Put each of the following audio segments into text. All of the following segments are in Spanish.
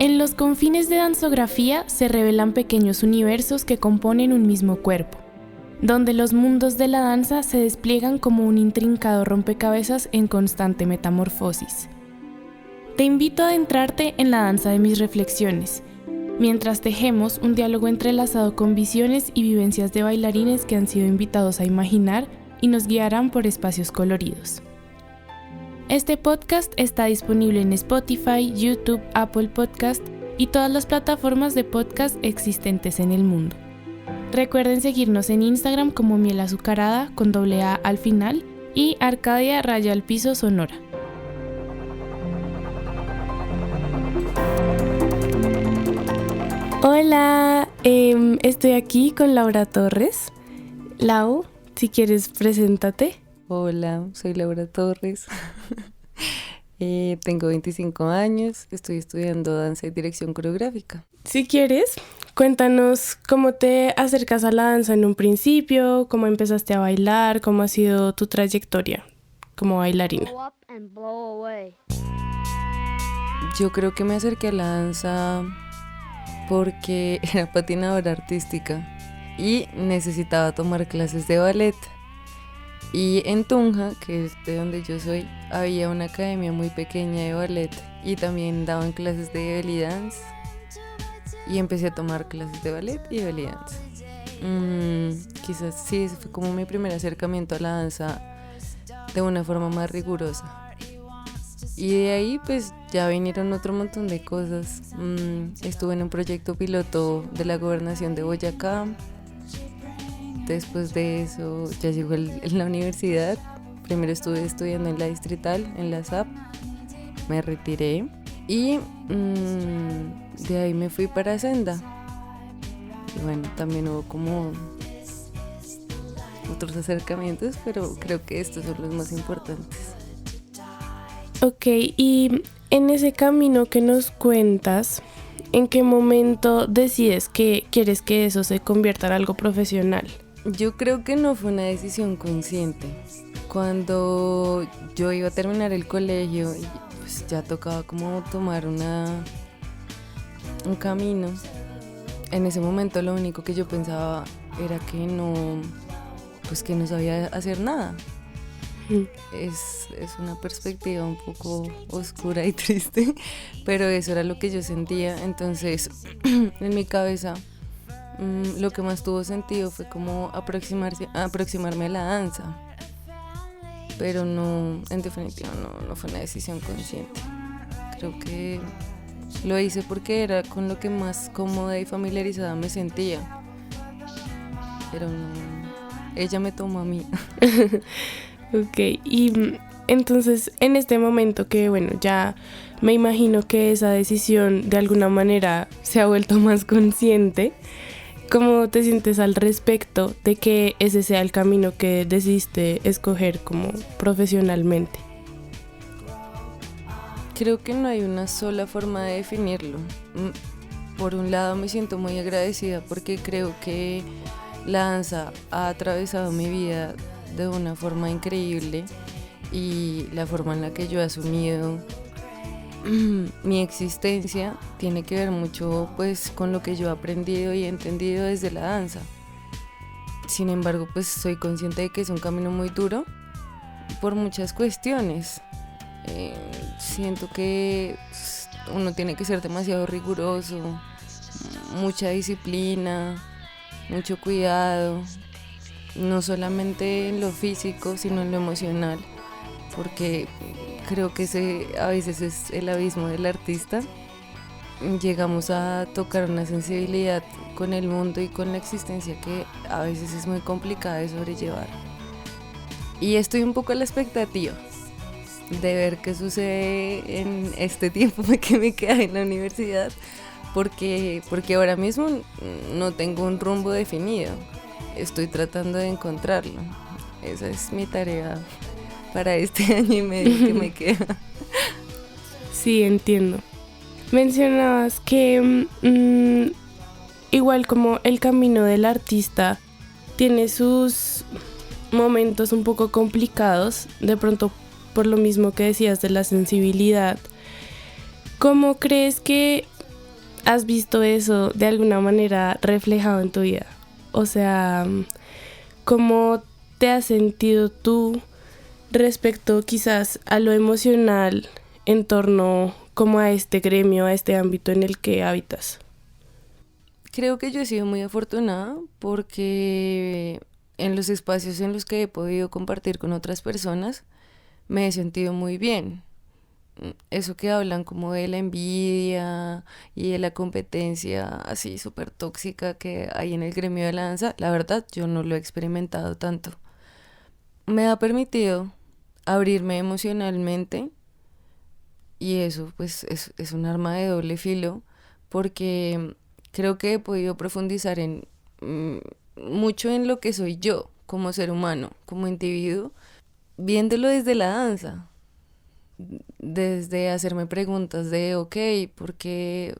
En los confines de danzografía se revelan pequeños universos que componen un mismo cuerpo, donde los mundos de la danza se despliegan como un intrincado rompecabezas en constante metamorfosis. Te invito a adentrarte en la danza de mis reflexiones, mientras tejemos un diálogo entrelazado con visiones y vivencias de bailarines que han sido invitados a imaginar y nos guiarán por espacios coloridos. Este podcast está disponible en Spotify, YouTube, Apple Podcast y todas las plataformas de podcast existentes en el mundo. Recuerden seguirnos en Instagram como Miel Azucarada con AA al final y Arcadia Raya al Piso Sonora. Hola, estoy aquí con Laura Torres. Lau, si quieres, preséntate. Hola, soy Laura Torres, tengo 25 años, estoy estudiando danza y dirección coreográfica. Si quieres, cuéntanos cómo te acercas a la danza en un principio, cómo empezaste a bailar, cómo ha sido tu trayectoria como bailarina. Yo creo que me acerqué a la danza porque era patinadora artística y necesitaba tomar clases de ballet. Y en Tunja, que es de donde yo soy, había una academia muy pequeña de ballet y también daban clases de belly dance. Y empecé a tomar clases de ballet y de belly dance. Quizás sí, ese fue como mi primer acercamiento a la danza de una forma más rigurosa. Y de ahí pues ya vinieron otro montón de cosas. Estuve en un proyecto piloto de la gobernación de Boyacá. Después de eso ya llegó la universidad. Primero estuve estudiando en la Distrital, en la SAP. Me retiré y de ahí me fui para Senda. Y bueno, también hubo como otros acercamientos, pero creo que estos son los más importantes. Ok, y en ese camino que nos cuentas, ¿en qué momento decides que quieres que eso se convierta en algo profesional? Yo creo que no fue una decisión consciente. Cuando yo iba a terminar el colegio, pues ya tocaba como tomar un camino. En ese momento lo único que yo pensaba era que no sabía hacer nada. Es una perspectiva un poco oscura y triste, pero eso era lo que yo sentía. Entonces, en mi cabeza, lo que más tuvo sentido fue como aproximarme a la danza, pero no, en definitiva no fue una decisión consciente. Creo que lo hice porque era con lo que más cómoda y familiarizada me sentía, pero no, ella me tomó a mí. Ok, y entonces en este momento que bueno, ya me imagino que esa decisión de alguna manera se ha vuelto más consciente, ¿cómo te sientes al respecto de que ese sea el camino que decidiste escoger como profesionalmente? Creo que no hay una sola forma de definirlo. Por un lado me siento muy agradecida porque creo que la danza ha atravesado mi vida de una forma increíble y la forma en la que yo he asumido mi existencia tiene que ver mucho pues con lo que yo he aprendido y he entendido desde la danza. Sin embargo, pues soy consciente de que es un camino muy duro por muchas cuestiones. Siento que uno tiene que ser demasiado riguroso, mucha disciplina, mucho cuidado, no solamente en lo físico, sino en lo emocional, porque creo que ese a veces es el abismo del artista. Llegamos a tocar una sensibilidad con el mundo y con la existencia que a veces es muy complicada de sobrellevar. Y estoy un poco a la expectativa de ver qué sucede en este tiempo que me queda en la universidad, porque ahora mismo no tengo un rumbo definido. Estoy tratando de encontrarlo. Esa es mi tarea para este año y medio que me queda. Sí, entiendo. Mencionabas que igual como el camino del artista tiene sus momentos un poco complicados, de pronto por lo mismo que decías de la sensibilidad. ¿Cómo crees que has visto eso de alguna manera reflejado en tu vida? O sea, ¿cómo te has sentido tú respecto quizás a lo emocional en torno como a este gremio, a este ámbito en el que habitas? Creo que yo he sido muy afortunada porque en los espacios en los que he podido compartir con otras personas me he sentido muy bien. Eso que hablan como de la envidia y de la competencia así súper tóxica que hay en el gremio de la danza, la verdad yo no lo he experimentado tanto. Me ha permitido abrirme emocionalmente y eso pues es un arma de doble filo porque creo que he podido profundizar en mm, mucho en lo que soy yo como ser humano, como individuo, viéndolo desde la danza, desde hacerme preguntas de, ok, ¿por qué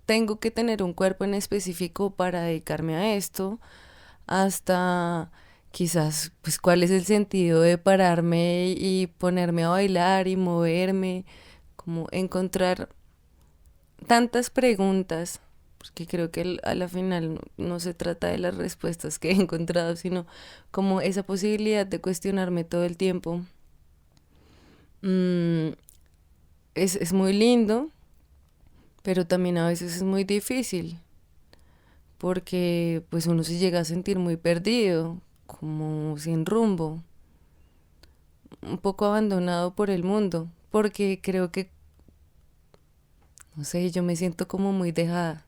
tengo que tener un cuerpo en específico para dedicarme a esto? Hasta quizás, pues, ¿cuál es el sentido de pararme y ponerme a bailar y moverme? Como encontrar tantas preguntas, porque creo que a la final no se trata de las respuestas que he encontrado, sino como esa posibilidad de cuestionarme todo el tiempo. Mm, es muy lindo, pero también a veces es muy difícil, porque pues uno se llega a sentir muy perdido, como sin rumbo, un poco abandonado por el mundo, porque creo que, no sé, yo me siento como muy dejada,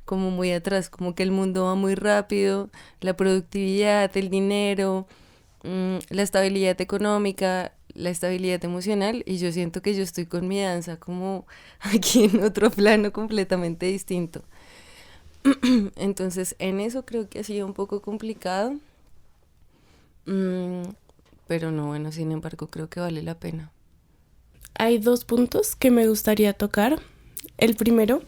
como muy atrás, como que el mundo va muy rápido, la productividad, el dinero, la estabilidad económica, la estabilidad emocional, y yo siento que yo estoy con mi danza como aquí en otro plano completamente distinto. Entonces, en eso creo que ha sido un poco complicado, mm, pero no, bueno, sin embargo, creo que vale la pena. Hay dos puntos que me gustaría tocar. El primero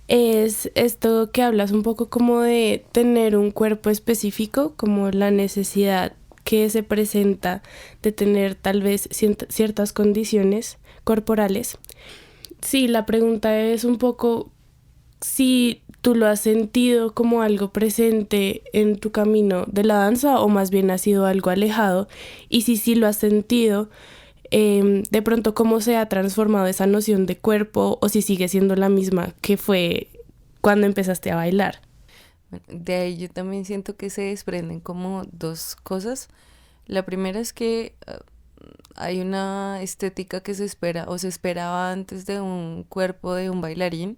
es esto que hablas un poco como de tener un cuerpo específico, como la necesidad que se presenta de tener tal vez ciertas condiciones corporales. Sí, la pregunta es un poco si tú lo has sentido como algo presente en tu camino de la danza o más bien ha sido algo alejado, y si sí lo has sentido, de pronto cómo se ha transformado esa noción de cuerpo o si sigue siendo la misma que fue cuando empezaste a bailar. Bueno, de ahí yo también siento que se desprenden como dos cosas. La primera es que hay una estética que se espera o se esperaba antes de un cuerpo de un bailarín.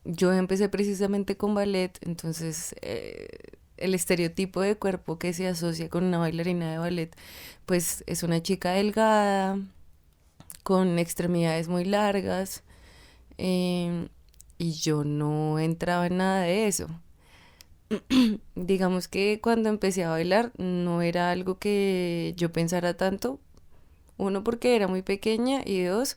Yo empecé precisamente con ballet, entonces el estereotipo de cuerpo que se asocia con una bailarina de ballet, pues es una chica delgada, con extremidades muy largas, em, y yo no entraba en nada de eso. Digamos que cuando empecé a bailar no era algo que yo pensara tanto, uno porque era muy pequeña y dos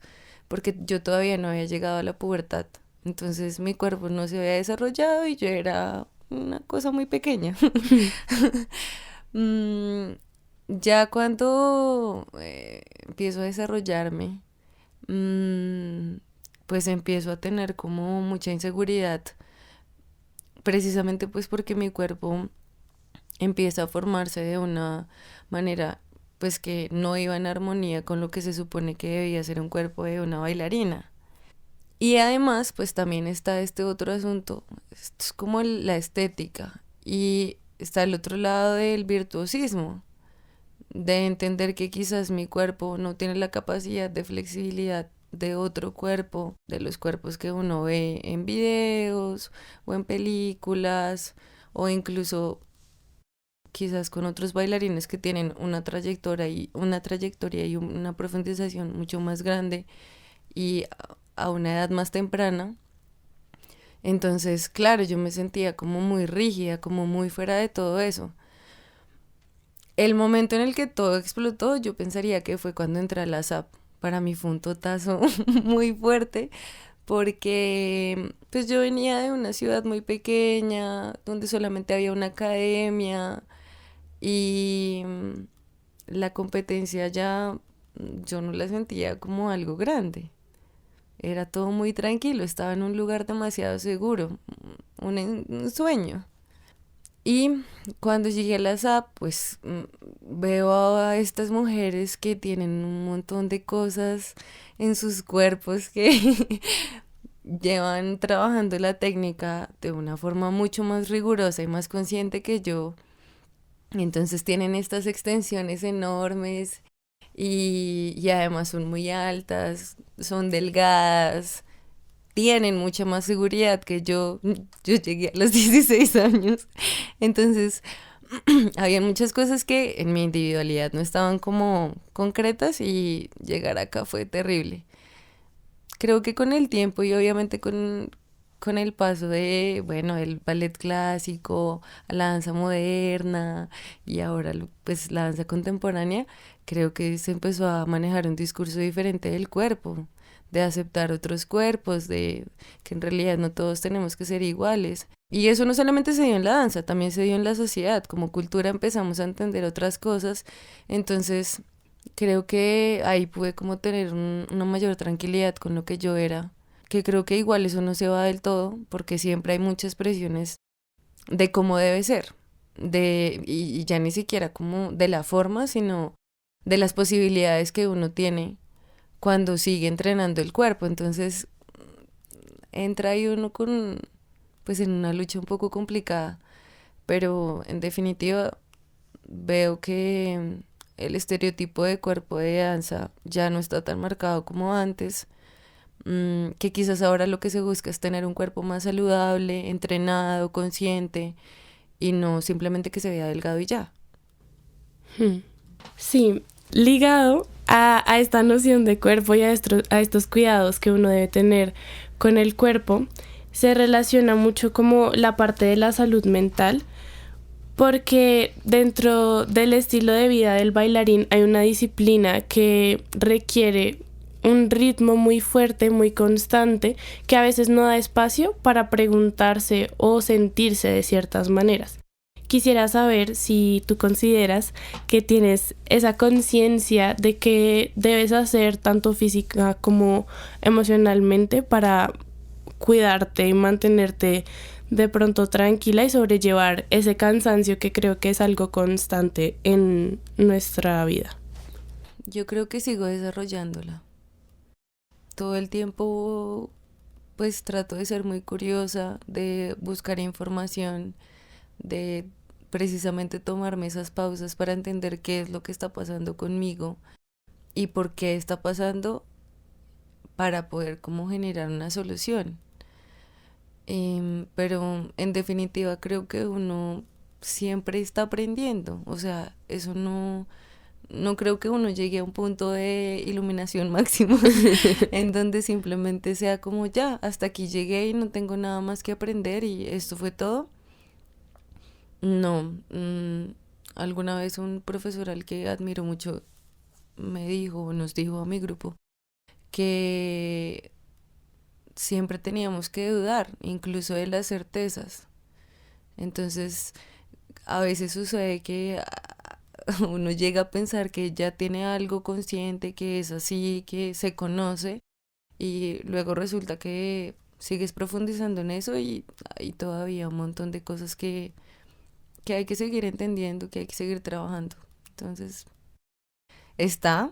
porque yo todavía no había llegado a la pubertad. Entonces mi cuerpo no se había desarrollado y yo era una cosa muy pequeña. Mm, ya cuando empiezo a desarrollarme, mm, pues empiezo a tener como mucha inseguridad, precisamente pues porque mi cuerpo empieza a formarse de una manera pues que no iba en armonía con lo que se supone que debía ser un cuerpo de una bailarina. Y además, pues también está este otro asunto, esto es como la estética y está el otro lado del virtuosismo, de entender que quizás mi cuerpo no tiene la capacidad de flexibilidad de otro cuerpo, de los cuerpos que uno ve en videos o en películas o incluso quizás con otros bailarines que tienen una trayectoria y una profundización mucho más grande y a una edad más temprana. Entonces, claro, yo me sentía como muy rígida, como muy fuera de todo eso. El momento en el que todo explotó, yo pensaría que fue cuando entré a la SAP. Para mí fue un totazo muy fuerte porque pues yo venía de una ciudad muy pequeña, donde solamente había una academia y la competencia ya yo no la sentía como algo grande. era todo muy tranquilo, estaba en un lugar demasiado seguro, un sueño. Y cuando llegué a la SAP, pues veo a estas mujeres que tienen un montón de cosas en sus cuerpos que llevan trabajando la técnica de una forma mucho más rigurosa y más consciente que yo. Entonces tienen estas extensiones enormes y además son muy altas, son delgadas, tienen mucha más seguridad que yo. Yo llegué a los 16 años. Entonces, había muchas cosas que en mi individualidad no estaban como concretas y llegar acá fue terrible. Creo que con el tiempo y obviamente con el paso de, bueno, el ballet clásico a la danza moderna y ahora pues la danza contemporánea, creo que se empezó a manejar un discurso diferente del cuerpo, de aceptar otros cuerpos, de que en realidad no todos tenemos que ser iguales. Y eso no solamente se dio en la danza, también se dio en la sociedad. Como cultura empezamos a entender otras cosas, entonces creo que ahí pude como tener una mayor tranquilidad con lo que yo era, que creo que igual eso no se va del todo, porque siempre hay muchas presiones de cómo debe ser, y ya ni siquiera como de la forma, sino de las posibilidades que uno tiene cuando sigue entrenando el cuerpo. Entonces entra ahí uno pues en una lucha un poco complicada, pero en definitiva veo que el estereotipo de cuerpo de danza ya no está tan marcado como antes, que quizás ahora lo que se busca es tener un cuerpo más saludable, entrenado, consciente y no simplemente que se vea delgado y ya. Sí, ligado a esta noción de cuerpo y a estos cuidados que uno debe tener con el cuerpo, se relaciona mucho como la parte de la salud mental, porque dentro del estilo de vida del bailarín hay una disciplina que requiere un ritmo muy fuerte, muy constante, que a veces no da espacio para preguntarse o sentirse de ciertas maneras. Quisiera saber si tú consideras que tienes esa conciencia de que debes hacer tanto física como emocionalmente para cuidarte y mantenerte de pronto tranquila y sobrellevar ese cansancio que creo que es algo constante en nuestra vida. Yo creo que sigo desarrollándola. Todo el tiempo pues trato de ser muy curiosa, de buscar información, de precisamente tomarme esas pausas para entender qué es lo que está pasando conmigo y por qué está pasando, para poder como generar una solución. Pero en definitiva creo que uno siempre está aprendiendo, o sea, eso no creo que uno llegue a un punto de iluminación máximo en donde simplemente sea como ya, hasta aquí llegué y no tengo nada más que aprender y esto fue todo. No, alguna vez un profesor al que admiro mucho nos dijo a mi grupo que siempre teníamos que dudar, incluso de las certezas. Entonces, a veces sucede que uno llega a pensar que ya tiene algo consciente, que es así, que se conoce, y luego resulta que sigues profundizando en eso y hay todavía un montón de cosas que hay que seguir entendiendo, que hay que seguir trabajando. Entonces, está,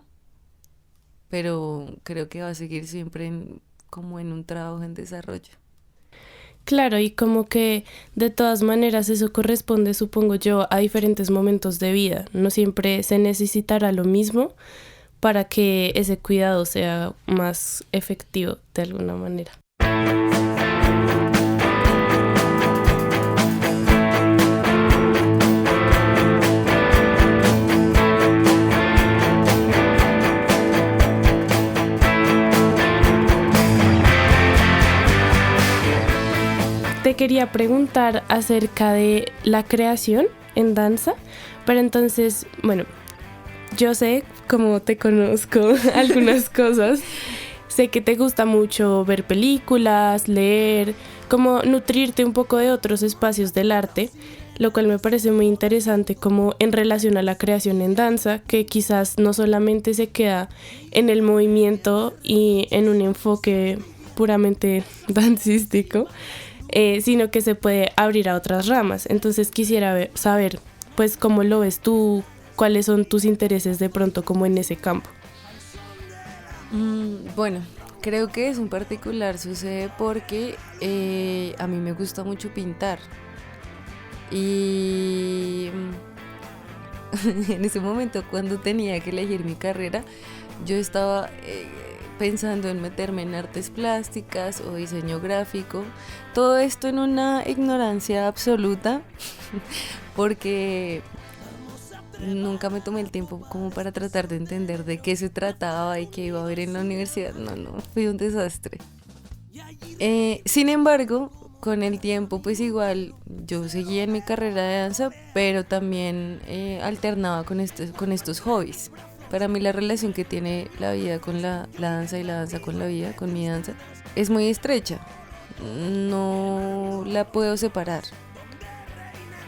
pero creo que va a seguir siempre como en un trabajo en desarrollo. Claro, y como que de todas maneras eso corresponde, supongo yo, a diferentes momentos de vida. No siempre se necesitará lo mismo para que ese cuidado sea más efectivo de alguna manera. Te quería preguntar acerca de la creación en danza, pero entonces, bueno, yo sé, como te conozco, algunas cosas. Sé que te gusta mucho ver películas, leer, como nutrirte un poco de otros espacios del arte. lo cual me parece muy interesante como en relación a la creación en danza, que quizás no solamente se queda en el movimiento y en un enfoque puramente dancístico, sino que se puede abrir a otras ramas. Entonces quisiera saber, pues, cómo lo ves tú, cuáles son tus intereses de pronto como en ese campo. Bueno, creo que eso en particular sucede porque a mí me gusta mucho pintar. Y en ese momento, cuando tenía que elegir mi carrera, yo estaba pensando en meterme en artes plásticas o diseño gráfico. Todo esto en una ignorancia absoluta, porque nunca me tomé el tiempo como para tratar de entender de qué se trataba y qué iba a ver en la universidad. No, fui un desastre. Sin embargo, con el tiempo, pues igual yo seguía en mi carrera de danza, pero también alternaba con estos hobbies. Para mí la relación que tiene la vida con la danza y la danza con la vida, con mi danza, es muy estrecha. No la puedo separar.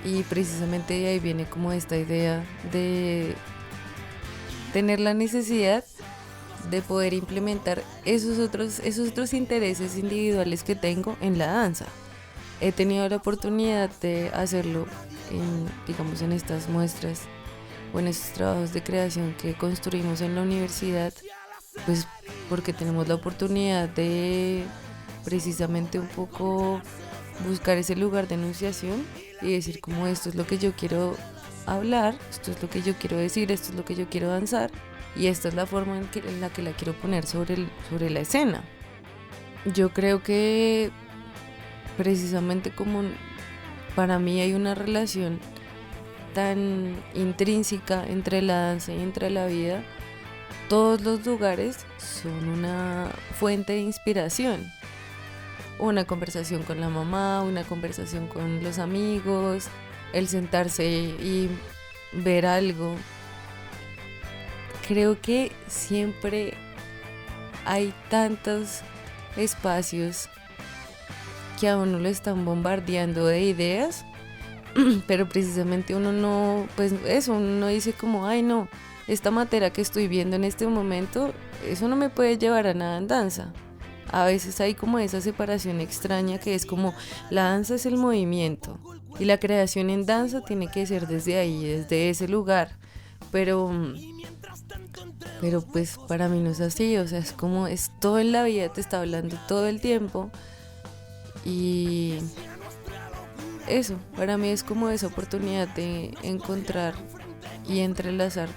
Y precisamente de ahí viene como esta idea de tener la necesidad de poder implementar esos otros intereses individuales que tengo en la danza. He tenido la oportunidad de hacerlo en estas muestras o en estos trabajos de creación que construimos en la universidad, pues porque tenemos la oportunidad de precisamente un poco buscar ese lugar de enunciación y decir como esto es lo que yo quiero hablar, esto es lo que yo quiero decir, esto es lo que yo quiero danzar y esta es la forma en la que la quiero poner sobre la escena. Yo creo que precisamente como para mí hay una relación tan intrínseca entre la danza y entre la vida, todos los lugares son una fuente de inspiración. Una conversación con la mamá, una conversación con los amigos, el sentarse y ver algo. Creo que siempre hay tantos espacios que a uno lo están bombardeando de ideas, pero precisamente uno no, pues eso, uno no dice como, ay no, esta materia que estoy viendo en este momento, eso no me puede llevar a nada en danza. A veces hay como esa separación extraña que es como, la danza es el movimiento y la creación en danza tiene que ser desde ahí, desde ese lugar, pero pues para mí no es así, o sea, es como, es todo en la vida, te está hablando todo el tiempo. Y eso, para mí es como esa oportunidad de encontrar y entrelazar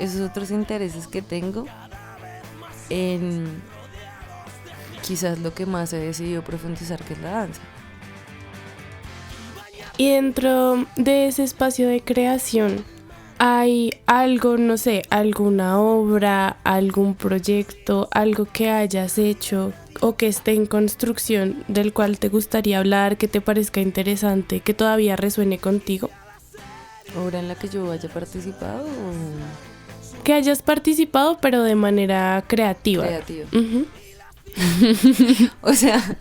esos otros intereses que tengo en quizás lo que más he decidido profundizar, que es la danza. Y dentro de ese espacio de creación, ¿hay algo, no sé, alguna obra, algún proyecto, algo que hayas hecho o que esté en construcción del cual te gustaría hablar, que te parezca interesante, que todavía resuene contigo? ¿Obra en la que yo haya participado? O... Que hayas participado, pero de manera creativa. Uh-huh. O sea,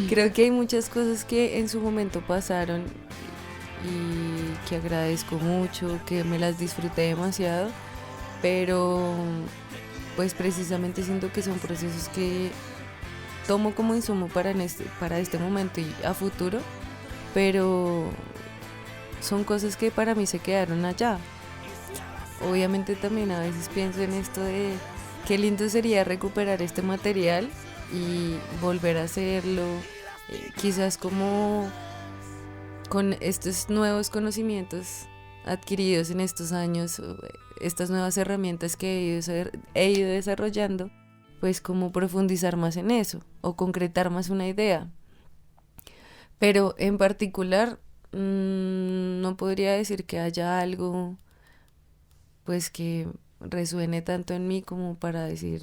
creo que hay muchas cosas que en su momento pasaron y que agradezco mucho, que me las disfruté demasiado, pero pues precisamente siento que son procesos que tomo como insumo para este momento y a futuro, pero son cosas que para mí se quedaron allá. Obviamente también a veces pienso en esto de qué lindo sería recuperar este material y volver a hacerlo, quizás como con estos nuevos conocimientos adquiridos en estos años, estas nuevas herramientas que he ido desarrollando, pues como profundizar más en eso o concretar más una idea. Pero en particular no podría decir que haya algo pues que resuene tanto en mí como para decir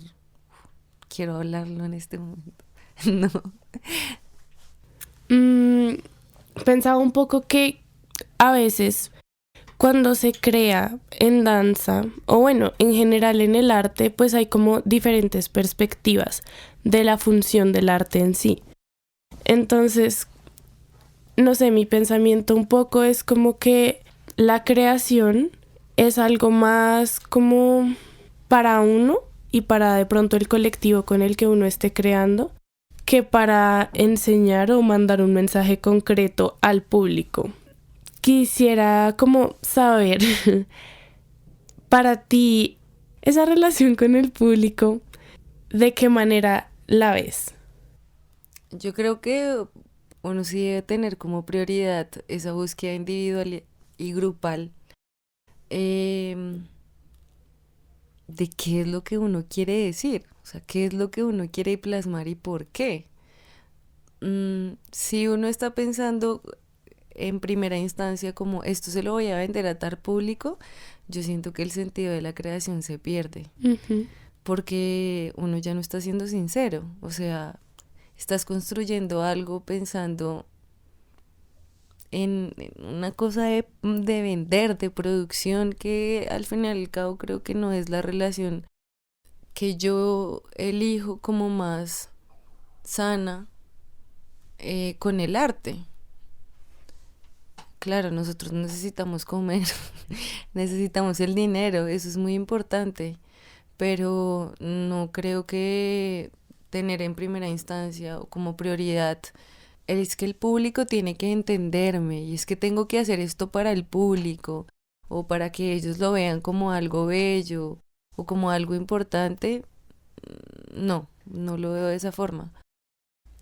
quiero hablarlo en este momento. No. Pensaba un poco que a veces cuando se crea en danza, o bueno, en general en el arte, pues hay como diferentes perspectivas de la función del arte en sí. Entonces, no sé, mi pensamiento un poco es como que la creación es algo más como para uno y para de pronto el colectivo con el que uno esté creando, que para enseñar o mandar un mensaje concreto al público. Quisiera como saber, para ti, esa relación con el público, ¿de qué manera la ves? Yo creo que uno sí debe tener como prioridad esa búsqueda individual y grupal, em, de qué es lo que uno quiere decir, o sea, qué es lo que uno quiere plasmar y por qué. Si uno está pensando en primera instancia como esto se lo voy a vender a tal público, yo siento que el sentido de la creación se pierde, Ujú. porque uno ya no está siendo sincero, o sea, estás construyendo algo pensando en una cosa de vender, de producción, que al final y al cabo creo que no es la relación que yo elijo como más sana con el arte. Claro, nosotros necesitamos comer, necesitamos el dinero, eso es muy importante, pero no creo que tener en primera instancia o como prioridad es que el público tiene que entenderme y es que tengo que hacer esto para el público o para que ellos lo vean como algo bello o como algo importante. No, no lo veo de esa forma.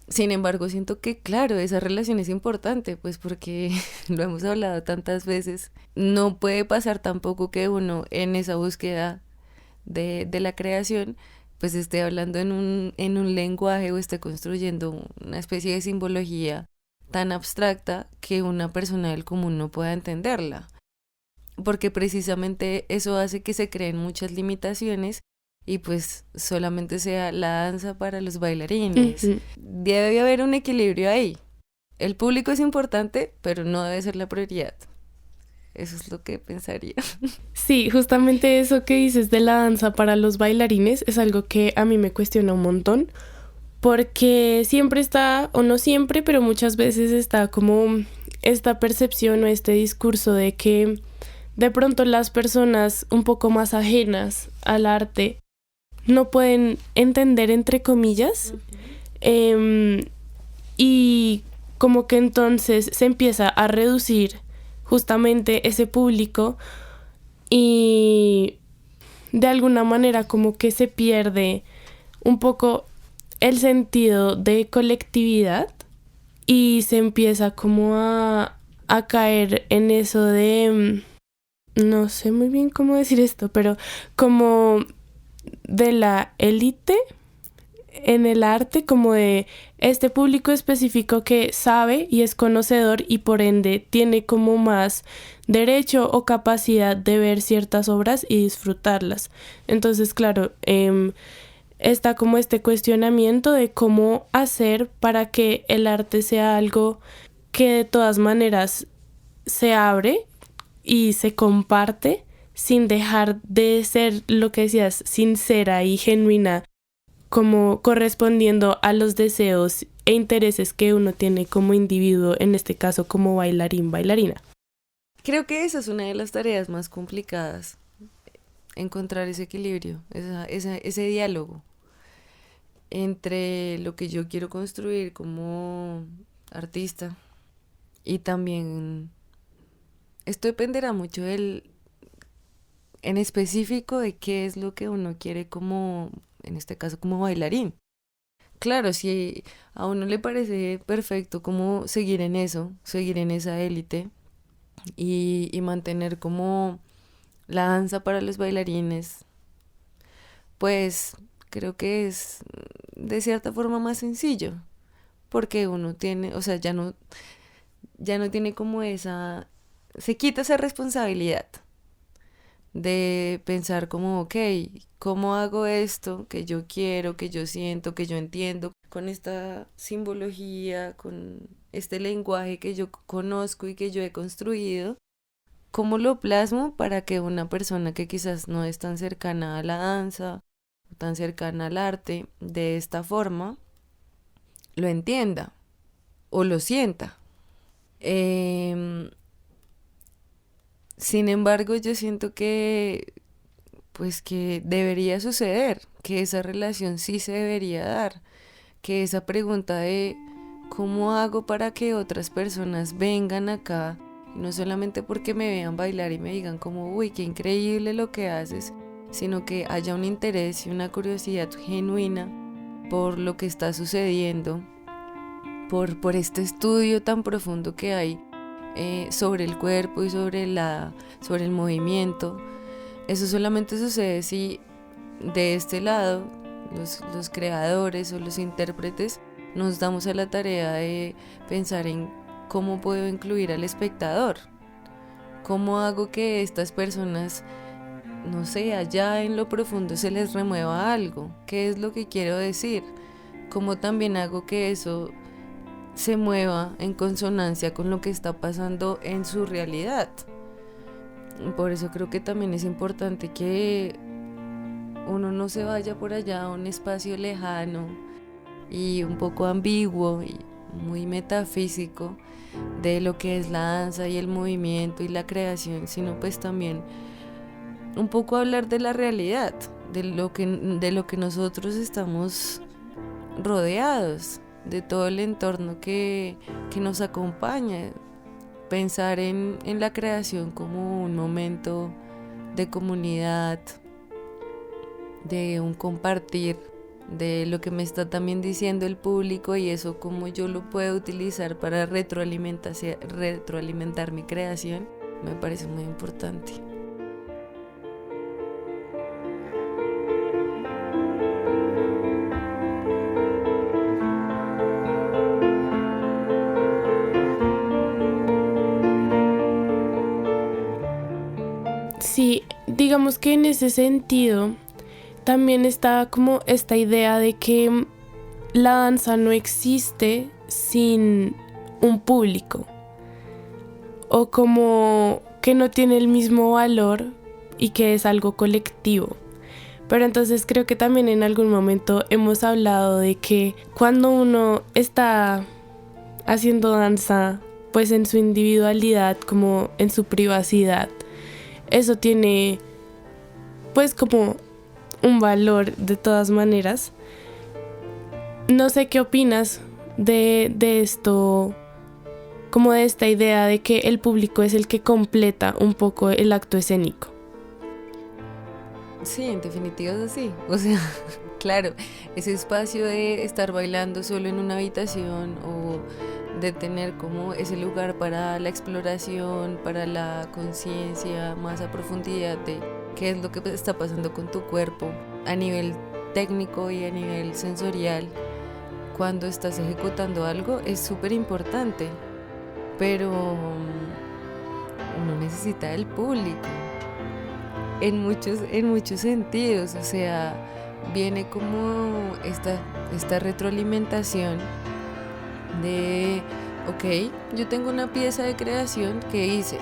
Sin embargo, siento que, claro, esa relación es importante, pues porque lo hemos hablado tantas veces. No puede pasar tampoco que uno en esa búsqueda de la creación, pues esté hablando en un lenguaje o esté construyendo una especie de simbología tan abstracta que una persona del común no pueda entenderla. Porque precisamente eso hace que se creen muchas limitaciones y pues solamente sea la danza para los bailarines. Ujú. Debe haber un equilibrio ahí. El público es importante, pero no debe ser la prioridad. Eso es lo que pensaría. Sí, justamente eso que dices de la danza para los bailarines es algo que a mí me cuestiona un montón, porque siempre está, o no siempre, pero muchas veces está como esta percepción o este discurso de que de pronto las personas un poco más ajenas al arte no pueden entender, entre comillas, em, y como que entonces se empieza a reducir justamente ese público y de alguna manera como que se pierde un poco el sentido de colectividad y se empieza como a caer en eso de, no sé muy bien cómo decir esto, pero como de la élite en el arte, como de este público específico que sabe y es conocedor y por ende tiene como más derecho o capacidad de ver ciertas obras y disfrutarlas. Entonces, claro, está como este cuestionamiento de cómo hacer para que el arte sea algo que de todas maneras se abre y se comparte sin dejar de ser lo que decías, sincera y genuina, como correspondiendo a los deseos e intereses que uno tiene como individuo, en este caso como bailarín, bailarina. Creo que esa es una de las tareas más complicadas, encontrar ese equilibrio, ese diálogo entre lo que yo quiero construir como artista y también esto dependerá mucho en específico de qué es lo que uno quiere como, en este caso como bailarín. Claro, si a uno le parece perfecto como seguir en eso, seguir en esa élite y mantener como la danza para los bailarines, pues creo que es de cierta forma más sencillo, porque uno tiene, o sea, ya no tiene como esa, se quita esa responsabilidad de pensar como, ok, ¿cómo hago esto que yo quiero, que yo siento, que yo entiendo, con esta simbología, con este lenguaje que yo conozco y que yo he construido? ¿Cómo lo plasmo para que una persona que quizás no es tan cercana a la danza, tan cercana al arte, de esta forma, lo entienda o lo sienta? Em, Sin embargo, yo siento que pues que debería suceder, que esa relación sí se debería dar, que esa pregunta de cómo hago para que otras personas vengan acá, y no solamente porque me vean bailar y me digan como, uy, qué increíble lo que haces, sino que haya un interés y una curiosidad genuina por lo que está sucediendo, por este estudio tan profundo que hay sobre el cuerpo y sobre el movimiento. Eso solamente sucede si de este lado los creadores o los intérpretes nos damos a la tarea de pensar en cómo puedo incluir al espectador, cómo hago que estas personas, no sé, allá en lo profundo se les remueva algo, qué es lo que quiero decir, cómo también hago que eso se mueva en consonancia con lo que está pasando en su realidad. Por eso creo que también es importante que uno no se vaya por allá a un espacio lejano y un poco ambiguo y muy metafísico de lo que es la danza y el movimiento y la creación, sino pues también un poco hablar de la realidad, de lo que nosotros estamos rodeados, de todo el entorno que nos acompaña. Pensar en la creación como un momento de comunidad, de un compartir, de lo que me está también diciendo el público y eso cómo yo lo puedo utilizar para retroalimentar mi creación, me parece muy importante. Sí, digamos que en ese sentido también está como esta idea de que la danza no existe sin un público, o como que no tiene el mismo valor y que es algo colectivo. Pero entonces creo que también en algún momento hemos hablado de que cuando uno está haciendo danza, pues en su individualidad, como en su privacidad, eso tiene pues como un valor de todas maneras. No sé qué opinas de esto, como de esta idea de que el público es el que completa un poco el acto escénico. Sí, en definitiva es así. O sea, claro, ese espacio de estar bailando solo en una habitación o de tener como ese lugar para la exploración, para la conciencia más a profundidad de qué es lo que está pasando con tu cuerpo a nivel técnico y a nivel sensorial cuando estás ejecutando algo es súper importante, pero uno necesita el público en muchos sentidos. O sea, viene como esta retroalimentación de, ok, yo tengo una pieza de creación que hice,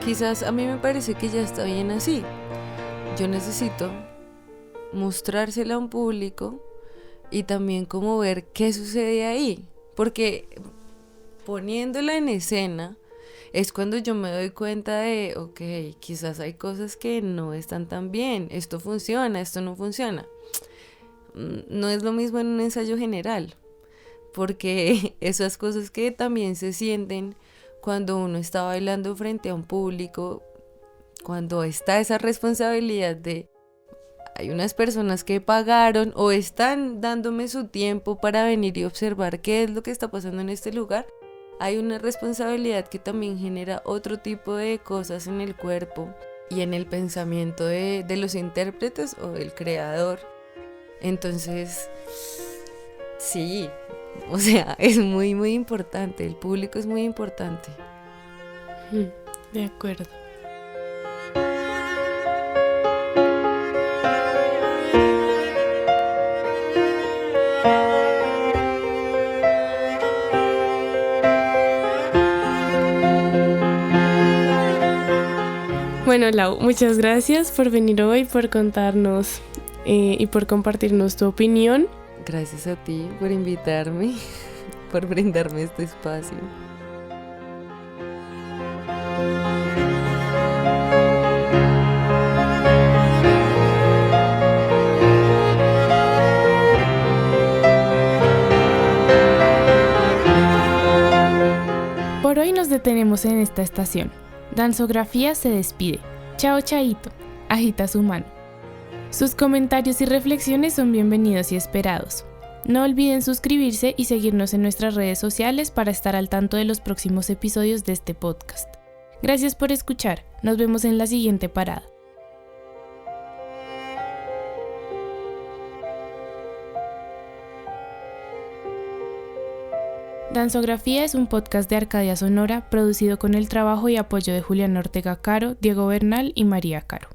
quizás a mí me parece que ya está bien así, yo necesito mostrársela a un público y también como ver qué sucede ahí, porque poniéndola en escena es cuando yo me doy cuenta de, ok, quizás hay cosas que no están tan bien, esto funciona, esto no funciona. No es lo mismo en un ensayo general, porque esas cosas que también se sienten cuando uno está bailando frente a un público, cuando está esa responsabilidad de hay unas personas que pagaron o están dándome su tiempo para venir y observar qué es lo que está pasando en este lugar, hay una responsabilidad que también genera otro tipo de cosas en el cuerpo y en el pensamiento de los intérpretes o del creador. Entonces, sí, o sea, es muy, muy importante. El público es muy importante. De acuerdo. Bueno, Lau, muchas gracias por venir hoy, por contarnos y por compartirnos tu opinión. Gracias a ti por invitarme, por brindarme este espacio. tenemos en esta estación. Danzografía se despide. Chao, chaito. Agita su mano. Sus comentarios y reflexiones son bienvenidos y esperados. No olviden suscribirse y seguirnos en nuestras redes sociales para estar al tanto de los próximos episodios de este podcast. Gracias por escuchar. Nos vemos en la siguiente parada. Danzografía es un podcast de Arcadia Sonora producido con el trabajo y apoyo de Julián Ortega Caro, Diego Bernal y María Caro.